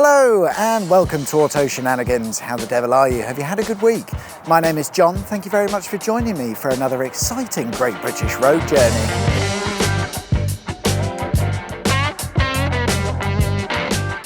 Hello and welcome to Auto Shenanigans. How the devil are you? Have you had a good week? My name is John. Thank you very much for joining me for another exciting Great British road journey.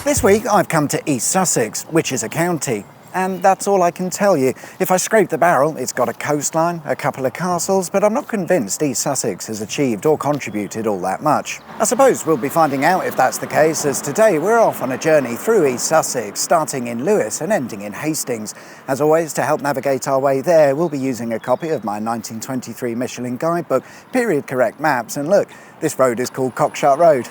This week I've come to East Sussex, which is a county. And that's all I can tell you. If I scrape the barrel, it's got a coastline, a couple of castles, but I'm not convinced East Sussex has achieved or contributed all that much. I suppose we'll be finding out if that's the case, as today we're off on a journey through East Sussex, starting in Lewes and ending in Hastings. As always, to help navigate our way there, we'll be using a copy of my 1923 Michelin guidebook, period correct maps, and look, this road is called Cockshut Road.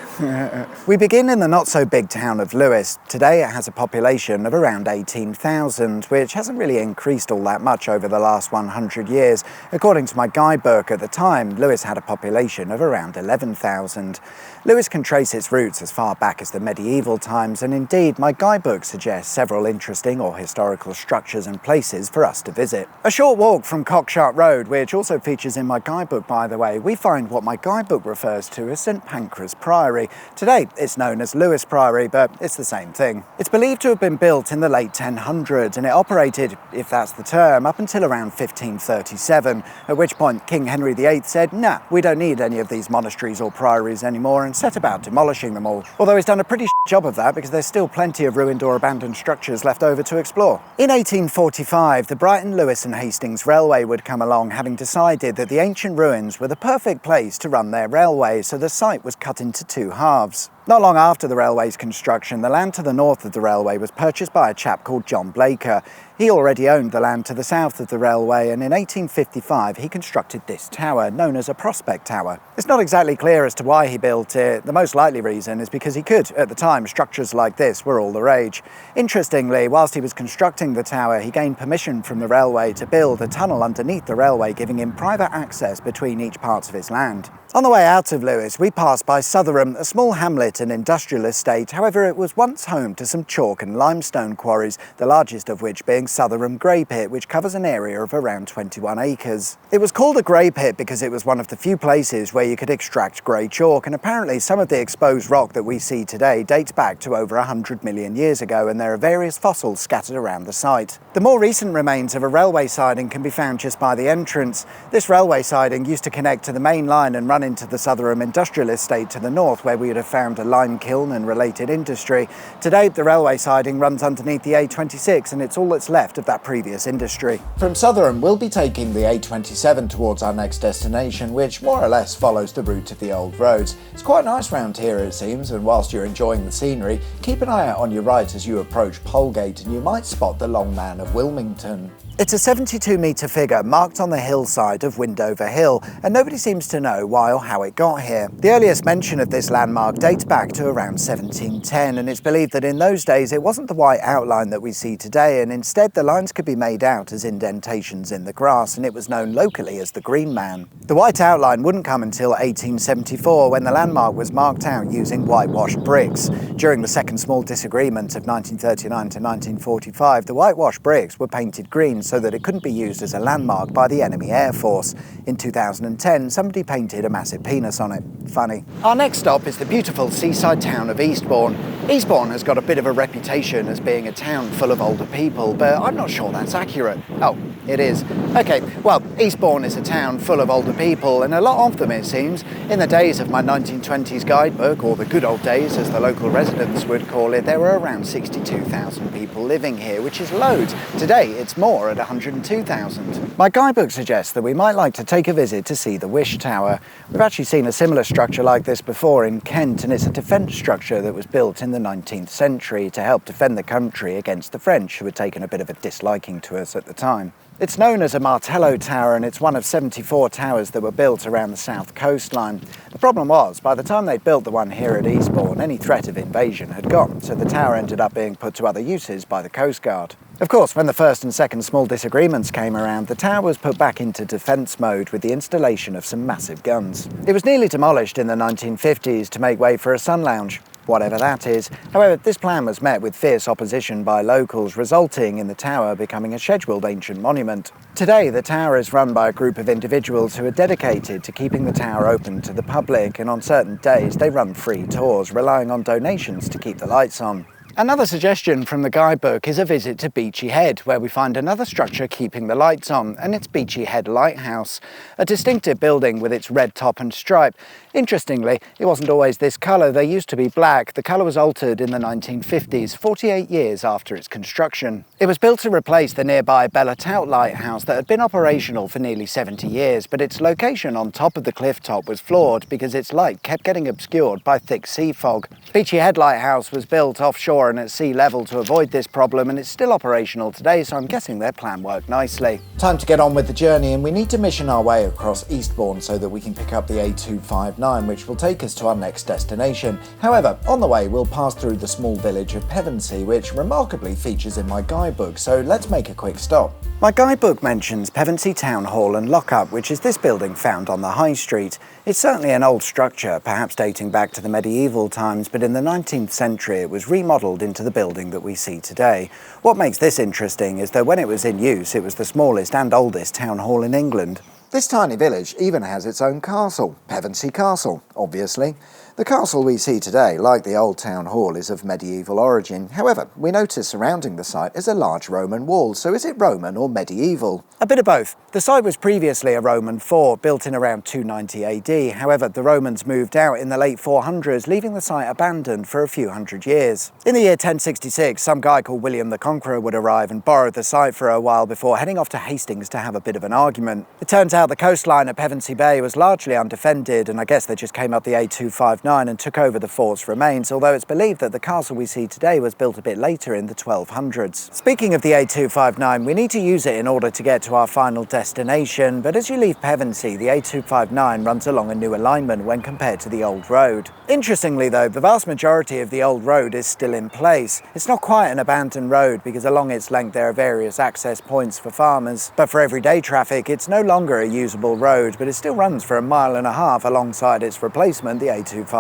We begin in the not-so-big town of Lewes. Today it has a population of around 18,000, which hasn't really increased all that much over the last 100 years. According to my guidebook at the time, Lewes had a population of around 11,000. Lewes can trace its roots as far back as the medieval times, and indeed my guidebook suggests several interesting or historical structures and places for us to visit. A short walk from Cockshut Road, which also features in my guidebook by the way, we find what my guidebook refers to as St Pancras Priory. Today it's known as Lewes Priory, but it's the same thing. It's believed to have been built in the late 1000s and it operated, if that's the term, up until around 1537, at which point King Henry VIII said, nah, we don't need any of these monasteries or priories anymore, and set about demolishing them all. Although he's done a pretty job of that because there's still plenty of ruined or abandoned structures left over to explore. In 1845, the Brighton, Lewes and Hastings Railway would come along, having decided that the ancient ruins were the perfect place to run their railway, so the site was cut into two halves. Not long after the railway's construction, the land to the north of the railway was purchased by a chap called John Blaker. He already owned the land to the south of the railway, and in 1855 he constructed this tower, known as a prospect tower. It's not exactly clear as to why he built it. The most likely reason is because he could. At the time, structures like this were all the rage. Interestingly, whilst he was constructing the tower, he gained permission from the railway to build a tunnel underneath the railway, giving him private access between each part of his land. On the way out of Lewes, we passed by Southerham, a small hamlet and industrial estate. However, it was once home to some chalk and limestone quarries, the largest of which being Southerham Grey Pit, which covers an area of around 21 acres. It was called a grey pit because it was one of the few places where you could extract grey chalk, and apparently some of the exposed rock that we see today dates back to over 100 million years ago, and there are various fossils scattered around the site. The more recent remains of a railway siding can be found just by the entrance. This railway siding used to connect to the main line and run into the Southerham industrial estate to the north, where we would have found a lime kiln and related industry. Today the railway siding runs underneath the A26 and it's all that's left of that previous industry. From Southerham we'll be taking the A27 towards our next destination, which more or less follows the route of the old roads. It's quite nice round here it seems, and whilst you're enjoying the scenery, keep an eye out on your right as you approach Polegate and you might spot the Long Man of Wilmington. It's a 72-metre figure marked on the hillside of Windover Hill, and nobody seems to know why or how it got here. The earliest mention of this landmark dates back to around 1710, and it's believed that in those days it wasn't the white outline that we see today, and instead the lines could be made out as indentations in the grass, and it was known locally as the Green Man. The white outline wouldn't come until 1874, when the landmark was marked out using whitewashed bricks. During the Second Small Disagreement of 1939 to 1945, the whitewashed bricks were painted green so that it couldn't be used as a landmark by the enemy air force. In 2010, somebody painted a massive penis on it. Funny. Our next stop is the beautiful seaside town of Eastbourne. Eastbourne has got a bit of a reputation as being a town full of older people, but I'm not sure that's accurate. Oh, it is. Okay, well, Eastbourne is a town full of older people, and a lot of them, it seems. In the days of my 1920s guidebook, or the good old days as the local residents would call it, there were around 62,000 people living here, which is loads. Today, it's more at 102,000. My guidebook suggests that we might like to take a visit to see the Wish Tower. We've actually seen a similar structure like this before in Kent, and it's a defence structure that was built in the 19th century to help defend the country against the French, who had taken a bit of a disliking to us at the time. It's known as a Martello Tower, and it's one of 74 towers that were built around the south coastline. The problem was, by the time they built the one here at Eastbourne, any threat of invasion had gone, so the tower ended up being put to other uses by the Coast Guard. Of course, when the first and second small disagreements came around, the tower was put back into defence mode with the installation of some massive guns. It was nearly demolished in the 1950s to make way for a sun lounge, whatever that is. However, this plan was met with fierce opposition by locals, resulting in the tower becoming a scheduled ancient monument. Today, the tower is run by a group of individuals who are dedicated to keeping the tower open to the public, and on certain days they run free tours, relying on donations to keep the lights on. Another suggestion from the guidebook is a visit to Beachy Head, where we find another structure keeping the lights on, and it's Beachy Head Lighthouse, a distinctive building with its red top and stripe. Interestingly, it wasn't always this colour. They used to be black. The colour was altered in the 1950s, 48 years after its construction. It was built to replace the nearby Bellatout Lighthouse that had been operational for nearly 70 years, but its location on top of the cliff top was flawed because its light kept getting obscured by thick sea fog. Beachy Head Lighthouse was built offshore and at sea level to avoid this problem, and it's still operational today, so I'm guessing their plan worked nicely. Time to get on with the journey, and we need to mission our way across Eastbourne so that we can pick up the A259, which will take us to our next destination. However, on the way we'll pass through the small village of Pevensey, which remarkably features in my guidebook, so let's make a quick stop. My guidebook mentions Pevensey Town Hall and Lockup, which is this building found on the High Street. It's certainly an old structure, perhaps dating back to the medieval times, but in the 19th century it was remodeled into the building that we see today. What makes this interesting is that when it was in use, it was the smallest and oldest town hall in England. This tiny village even has its own castle, Pevensey Castle, obviously. The castle we see today, like the old town hall, is of medieval origin. However, we notice surrounding the site is a large Roman wall, so is it Roman or medieval? A bit of both. The site was previously a Roman fort, built in around 290 AD. However, the Romans moved out in the late 400s, leaving the site abandoned for a few hundred years. In the year 1066, some guy called William the Conqueror would arrive and borrow the site for a while before heading off to Hastings to have a bit of an argument. It turns out the coastline at Pevensey Bay was largely undefended, and I guess they just came up the A259 and took over the fort's remains, although it's believed that the castle we see today was built a bit later in the 1200s. Speaking of the A259, we need to use it in order to get to our final destination, but as you leave Pevensey, the A259 runs along a new alignment when compared to the old road. Interestingly though, the vast majority of the old road is still in place. It's not quite an abandoned road because along its length there are various access points for farmers, but for everyday traffic it's no longer a usable road, but it still runs for 1.5 miles alongside its replacement, the A259.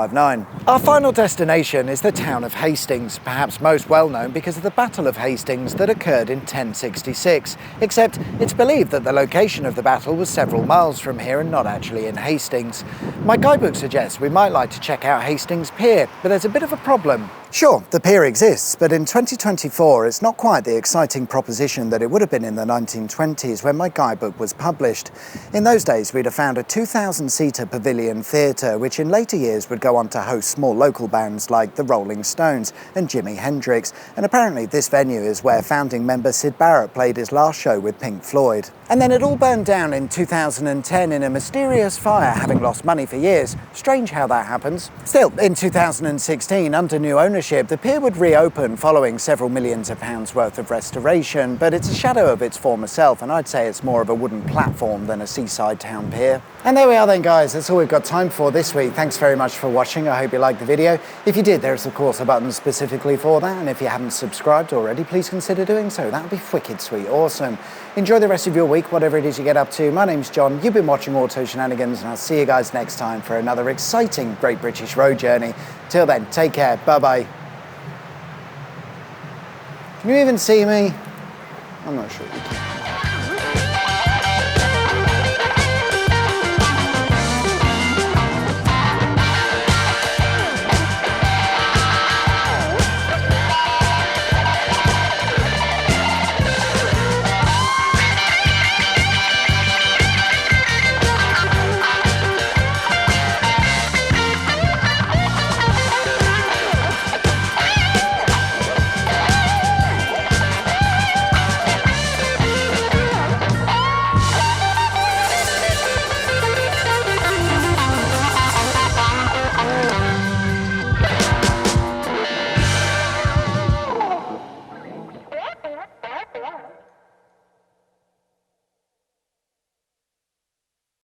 Our final destination is the town of Hastings, perhaps most well known because of the Battle of Hastings that occurred in 1066, except it's believed that the location of the battle was several miles from here and not actually in Hastings. My guidebook suggests we might like to check out Hastings Pier, but there's a bit of a problem. Sure, the pier exists, but in 2024 it's not quite the exciting proposition that it would have been in the 1920s when my guidebook was published. In those days we'd have found a 2,000-seater pavilion theatre, which in later years would go on to host small local bands like the Rolling Stones and Jimi Hendrix, and apparently this venue is where founding member Syd Barrett played his last show with Pink Floyd. And then it all burned down in 2010 in a mysterious fire, having lost money for years. Strange how that happens. Still, in 2016, under new ownership, the pier would reopen following several millions of pounds worth of restoration, but it's a shadow of its former self, and I'd say it's more of a wooden platform than a seaside town pier. And there we are then guys, that's all we've got time for this week. Thanks very much for watching, I hope you liked the video. If you did, there's of course a button specifically for that, and if you haven't subscribed already, please consider doing so. That would be wicked sweet, awesome. Enjoy the rest of your week, whatever it is you get up to. My name's John, you've been watching Auto Shenanigans, and I'll see you guys next time for another exciting Great British Road Journey. Till then, take care, bye-bye. Can you even see me? I'm not sure you can.